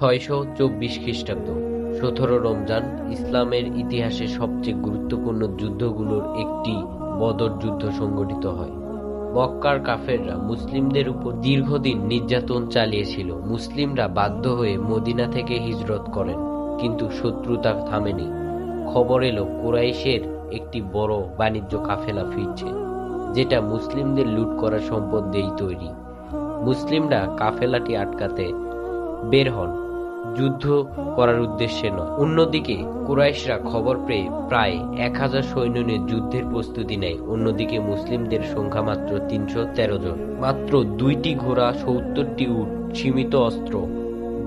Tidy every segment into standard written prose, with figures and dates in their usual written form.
624 খ্রিস্টাব্দ 17 রমজান ইসলামের ইতিহাসে সবচেয়ে গুরুত্বপূর্ণ যুদ্ধগুলোর একটি বদর যুদ্ধ সংঘটিত হয়। মক্কার কাফেররা মুসলিমদের উপর দীর্ঘদিন নির্যাতন চালিয়েছিল। মুসলিমরা বাধ্য হয়ে মদিনা থেকে হিজরত করেন, কিন্তু শত্রুতা থামেনি। খবর এলো কুরাইশের একটি বড় বাণিজ্য কাফেলা ফিরছে, যেটা মুসলিমদের লুট করা সম্পদ দিয়েই তৈরি। মুসলিমরা কাফেলাটি আটকাতে বের হন, যুদ্ধ করার উদ্দেশ্যে নয়। অন্যদিকে কুরাইশরা খবর পেয়ে প্রায় 1000 সৈন্য নিয়ে যুদ্ধের প্রস্তুতি নেয়। অন্যদিকে মুসলিমদের সংখ্যা মাত্র 313 জন, মাত্র 2টি ঘোড়া, 70টি উট, সীমিত অস্ত্র।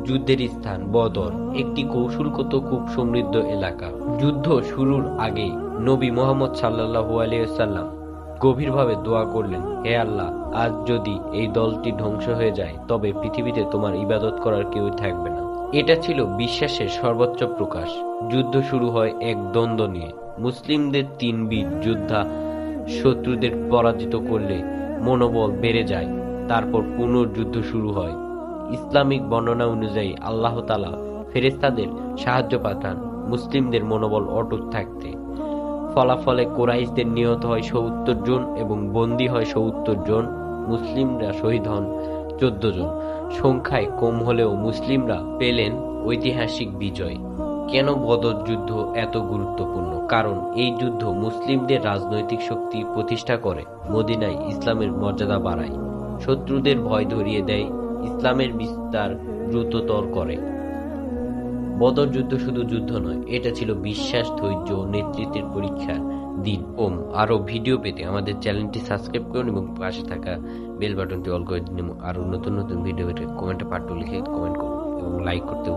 যুদ্ধের স্থান বদর, একটি কৌশলগত খুব সমৃদ্ধ এলাকা। যুদ্ধ শুরুর আগে নবী মুহাম্মদ সাল্লাল্লাহু আলাইহি ওয়াসাল্লাম গভীরভাবে দোয়া করলেন, হে আল্লাহ, আজ যদি এই দলটি ধ্বংস হয়ে যায় তবে পৃথিবীতে তোমার ইবাদত করার কেউ থাকবে না। এটা ছিল বিশ্বাসের সর্বোচ্চ প্রকাশ। যুদ্ধ শুরু হয় এক দ্বন্দ্ব নিয়ে। মুসলিমদের 3 বীর যোদ্ধা শত্রুদের পরাজিত করলে মনোবল বেড়ে যায়। তারপর পুনর্যুদ্ধ শুরু হয়। ইসলামিক বর্ণনা অনুযায়ী আল্লাহ তাআলা ফেরেশতাদের সাহায্য পাঠান মুসলিমদের মনোবল অটুট থাকতে। ফলাফলে কুরাইশদের নিহত হয় 70 জন এবং বন্দী হয় 70 জন। মুসলিমরা শহীদ হন 14 জন। সংখ্যায় কম হলেও মুসলিমরা পেলেন ঐতিহাসিক বিজয়। কেন বদর যুদ্ধ এত গুরুত্বপূর্ণ? কারণ এই যুদ্ধ মুসলিমদের রাজনৈতিক শক্তি প্রতিষ্ঠা করে, মদিনায় ইসলামের মর্যাদা বাড়ায়, শত্রুদের ভয় ধরিয়ে দেয়, ইসলামের বিস্তার দ্রুততর করে। বদর যুদ্ধ শুধু যুদ্ধ নয়, এটা ছিল বিশ্বাস, ধৈর্য ও নেতৃত্বের পরীক্ষার দিন। আরো ভিডিও পেতে আমাদের চ্যানেলটি সাবস্ক্রাইব করুন এবং পাশে থাকা বেল বাটনটি অল করে দিন। এবং আরো নতুন নতুন ভিডিও পেতে কমেন্টে পাঠ্য লিখে কমেন্ট করুন এবং লাইক করতে